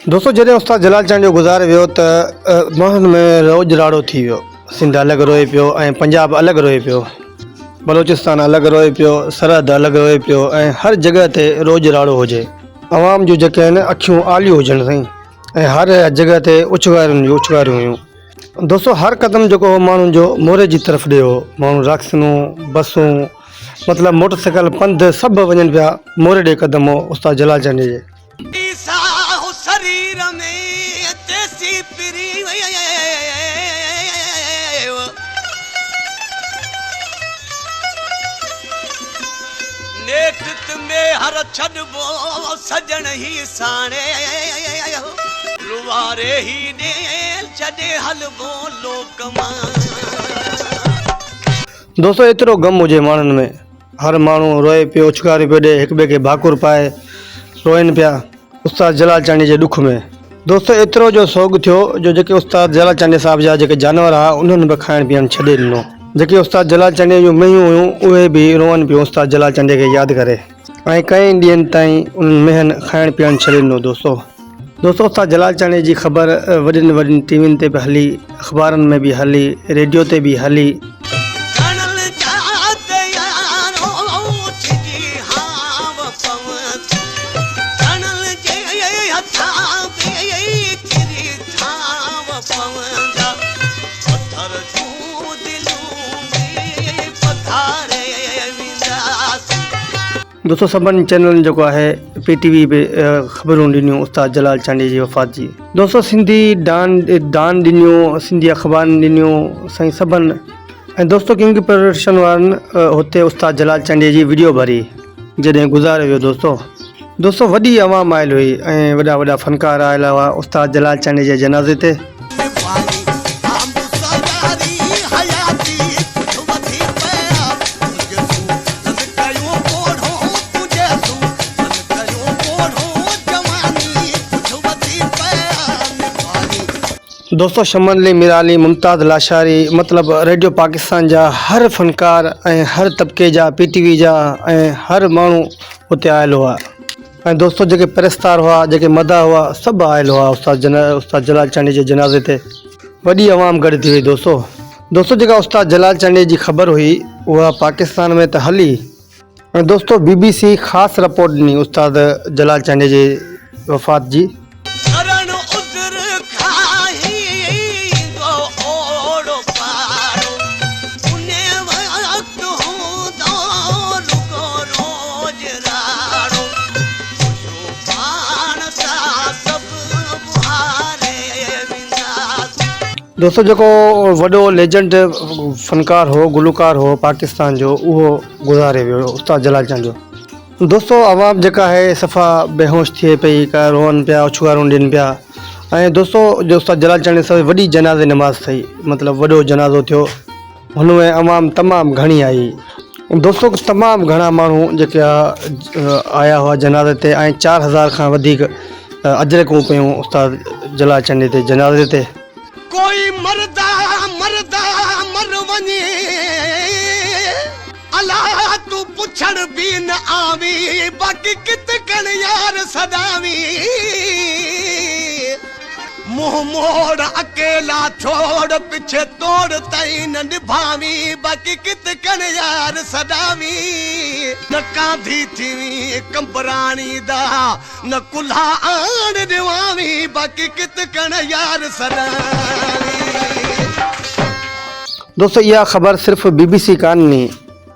दोस्तों जॾहिं उस्ताद जलाल चांद जो गुज़ारे वियो त माण्हुनि में रोज़ राड़ो थी वियो। सिंध अलॻि रोए पियो ऐं पंजाब अलॻि रोए पियो, बलोचिस्तान अलॻि रोए पियो, सरहद अलॻि रोए पियो ऐं हर जॻह ते रोज़ राड़ो हुजे। आवाम जूं जेके आहिनि अखियूं आलियूं हुजनि साईं ऐं हर जॻह ते उछगारियूं हुयूं। दोस्तों हर क़दम जेको हो माण्हुनि जो मोरे जी तरफ़ ॾियो, माण्हू रक्सनूं बसूं मतिलबु मोटरसाइकिल पंधु सभु वञनि पिया मोरे ॾे क़दम हो उस्ताद जलाल चांद जे। शरीर में तेसी पिरी नेतृत्व में हर छॾबो सजण ही साणे रुवारे ही ने छॾे हलबो लोक मां। दोस्तों एतिरो गम हुजे माण्हुनि में, हर माण्हू रोए पियो, उछगारे पियो ॾे, हिक ॿिए खे भाकुर पाए रोइनि पिया उस्ताद जलाल चांद जे ॾुख में। दोस्तों एतिरो जो सोग थियो जो जेके उस्ताद जलाल चांद साहिब जा जेके जानवर हुआ उन्हनि बि खाइण पीअण छॾे ॾिनो। जेके उस्ताद जलाल चांद जूं मेंहियूं हुयूं उहे बि रोअनि पियूं उस्ताद जलाल चांद खे यादि करे ऐं कई ॾींहंनि ताईं उन्हनि मेंहनि खाइण पीअण छॾे ॾिनो। दोस्तों उस्ताद जलाल चांद जी ख़बर वॾियुनि वॾियुनि टीवियुनि ते बि हली, अख़बारनि में बि हली, रेडियो ते बि हली। दोस्तों सभिनी चैनलनि जेको आहे PTV पे ख़बरूं ॾिनियूं उस्ताद जलाल चांद जी वफ़ात जी। दोस्तों सिंधी डान ॾिनियूं, सिंधी अख़बारनि ॾिनियूं साईं सभिनि। ऐं दोस्तों किंग प्रोडक्शन वारनि हुते उस्ताद जलाल चांद जी वीडियो भरी जॾहिं गुज़ारे वियो। दोस्तों वॾी आवाम आयल हुई ऐं वॾा वॾा फ़नकार आयल हुआ उस्ताद जलाल चांद जे जनाज़े ते। दोस्तों शमन अली मिराली, मुमताज़ लाशारी मतिलबु रेडियो पाकिस्तान जा हर फ़नकार ऐं हर तबिके जा PTV जा ऐं हर माण्हू हुते आयल हुआ। ऐं दोस्तों जेके परस्तार हुआ, जेके मदा हुआ, सभु आयल हुआ उस्ताद जलाल चांद जे जनाज़े ते। वॾी आवाम गॾु थी हुई। दोस्तों जेका उस्ताद जलाल चांद जी ख़बर हुई उहा पाकिस्तान में त हली ऐं दोस्तों BBC ख़ासि रिपोर्ट ॾिनी उस्ताद जलाल चांद जे वफ़ात जी। दोस्तों जेको वॾो लेजेंड फ़नकार हो, गुलकार हो पाकिस्तान जो, उहो गुज़ारे वियो उस्ताद जलाल चांद जो। दोस्तों आवाम जेका आहे सफ़ा बेहोश थिए पई, का रोअनि पिया, उछगारूं ॾियनि पिया। ऐं दोस्तों जो उस्ताद जलाल चांद सां वॾी जनाज़े नमाज़ थी, मतिलबु वॾो जनाज़ो थियो, हुनमें आवाम तमामु घणी आई। दोस्तों तमामु घणा माण्हू जेके आया हुआ जनाज़े ते ऐं 4000 खां वधीक अजरकूं पियूं उस्ताद जलाल चांद ते जनाज़े ते। कोई मरदा मर वञे अला तू पुछड़ भी न आवी बाक़ी कित कण यार सदावी मुंह मोड़ अकेला छोड़ पीछे तोड़ तई न निभावी बाक़ी कित कण यार सदावी न कांधी थी कंपराणी दा न कुल्हा आण दिवावी बाक़ी कित कण यार सदावी। दोस्तों इहा ख़बर सिर्फ़ BBC कान्हे,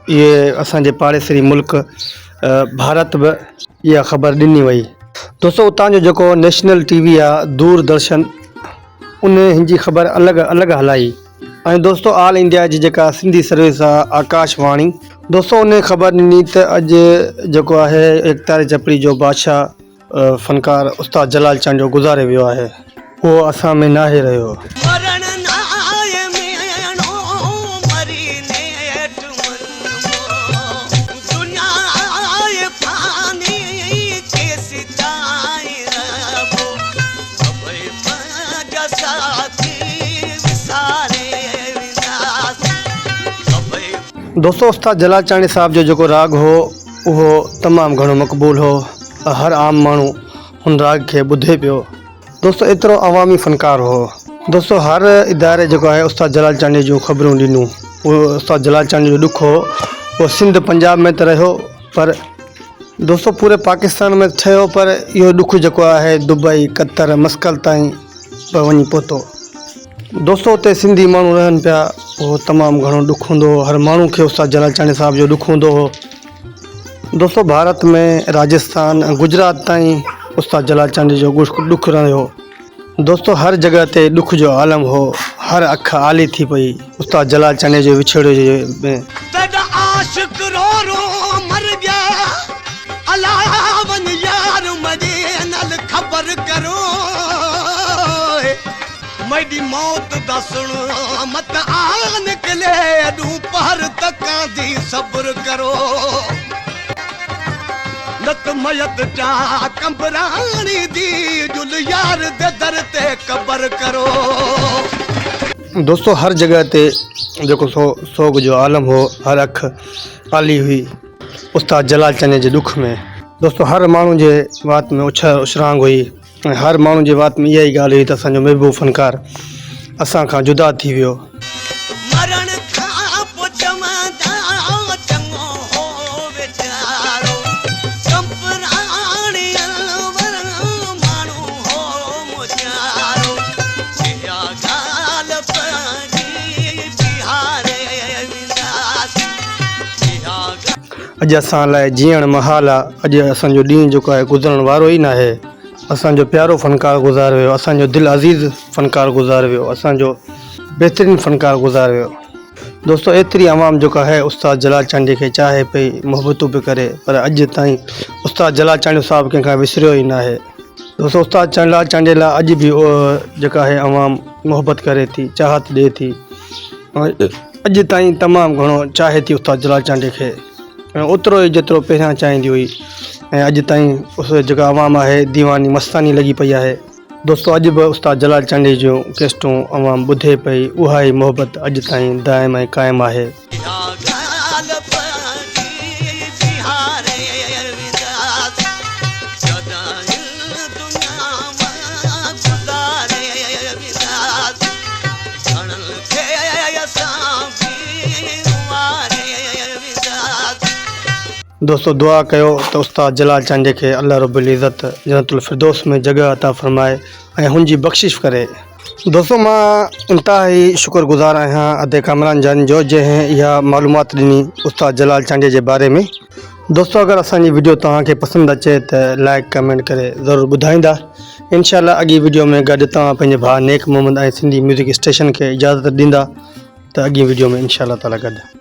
ये असांजे पाड़ेसरी मुल्क भारत बि इहा ख़बर ॾिनी वई। दोस्तों उतां जो जेको नेशनल TV आहे दूरदर्शन, उन हिनजी ख़बर अलॻि हलाई। ऐं दोस्तों ऑल इंडिया जी जेका सिंधी सर्विस आहे आकाशवाणी, दोस्तों उन ख़बर ॾिनी त अॼु जेको आहे एकतारे चपड़ी जो बादशाह फ़नकार उस्ताद जलाल चांद जो गुज़ारे वियो आहे, उहो असां में नाहे रहियो। दोस्तों उस्ताद जलाल चांद साहिब जो जेको राग हो उहो तमामु घणो मक़बूल हो, हर आम माण्हू हुन राग खे ॿुधे पियो। दोस्तों एतिरो अवामी फ़नकार हो। दोस्तों हर इदारे जेको आहे उस्ताद जलाल चांडीअ जूं ख़बरूं ॾिनूं। उहो उस्ताद जलाल चांडीअ जो ॾुख हो उहो सिंध पंजाब में त रहियो, पर दोस्तों पूरे पाकिस्तान में थियो, पर इहो ॾुख जेको आहे दुबई कतर मस्कल ताईं वञी पहुतो। दोस्तों उते सिंधी माण्हू रहनि पिया, उहो तमामु घणो ॾुख हूंदो हो। हर माण्हू खे उस्ताद जलाल चांडी साहिब जो ॾुख हूंदो हो। दोस्तों भारत में राजस्थान गुजरात ताईं उस्ताद जलाल चांडी जो ॾुख रहियो। दोस्तों हर जगह ते ॾुख जो आलम हो, हर अख आली थी पई उस्ताद जलाल चांडी जे विछोड़े में। तेरा आशिक रो रो मर गया, अलावन यार मुझे नल खबर करो, मेरी मौत दा सुन मत आ निकले दोपहर तक दी सब्र करो, नत मयत जा कंबरानी दी जुल यार दे दर ते कबर करो। दोस्तों हर जगह ते जेको सोग जो आलम हो, हर अख आली हुई उस्ताद जलाल चांडी जे ॾुख में। दोस्तों हर माण्हू जे वात में उछरांग हुई ऐं हर माण्हू जे वात में इहा ई ॻाल्हि हुई त असांजो महबूब फ़नकार असां खां जुदा थी वियो। मरण खां पोइ चवंदा चङो हो वीचारो, कंपराणी अलवर माण्हू हो मुचारो, जिया ॻाल्हि पंहिंजी बिहारे विंदासीं, जिया अॼु असां लाइ जीअण महाल आहे। अॼु असांजो ॾींहुं जेको आहे गुज़रण वारो ई न आहे। असांजो प्यारो फ़नकार गुज़ारे वियो, असांजो दिलि अज़ीज़ फ़नकार गुज़ारे वियो, असांजो बहितरीनु फ़नकार गुज़ारे वियो। दोस्तों एतिरी आवाम जेको आहे उस्ताद जलाल चांडी खे चाहे पई, मुहबतूं बि करे, पर अॼु ताईं उस्ताद जलाल चांडी साहिबु कंहिंखां विसरियो ई न आहे। दोस्तों उस्ताद जलाल चांडी लाइ अॼु बि जेका आहे आवाम मुहबत करे थी, चाहत ॾिए थी, अॼु ताईं तमामु घणो चाहे थी उस्ताद जलाल चांडी खे, ओतिरो ई जेतिरो पहिरियां चाहींदी हुई। ऐं अॼु ताईं उस जेका आवाम आहे दीवानी मस्तानी लॻी पई आहे। दोस्तों अॼु बि उस्ताद जलाल चांडी जूं केस्टूं आवाम ॿुधे पई, उहा ई मोहबत अॼु ताईं दाइम ऐं क़ाइमु आहे। ॻाल्हि पंहिंजी बिहारे विंदासीं, जॾहिं दुनिया मां गुज़ारे विंदासीं, घणनि खे असां बि वारे विंदासीं। दोस्तों दुआ कयो त उस्ताद जलाल चांडी खे अल्लाह रब्बुल इज़्ज़त जन्नतुल फिरदौस में जगह अता फरमाए ऐं हुनजी बख़्शिश करे। दोस्तों मां इंतहाई शुक्रगुज़ार आहियां अदे कामरान जानी जो, जंहिं इहा मालूमात ॾिनी उस्ताद जलाल चांडी जे बारे में। दोस्तों अगरि असांजी वीडियो तव्हांखे पसंदि अचे त लाइक कमेंट करे ज़रूरु ॿुधाईंदा। इंशाअल्लाह अॻी वीडियो में गॾु तव्हां पंहिंजे भाउ नेक मोहम्मद ऐं सिंधी म्यूज़िक स्टेशन खे इजाज़त ॾींदा त अॻी वीडियो में इंशाअल्लाह ताला गॾु।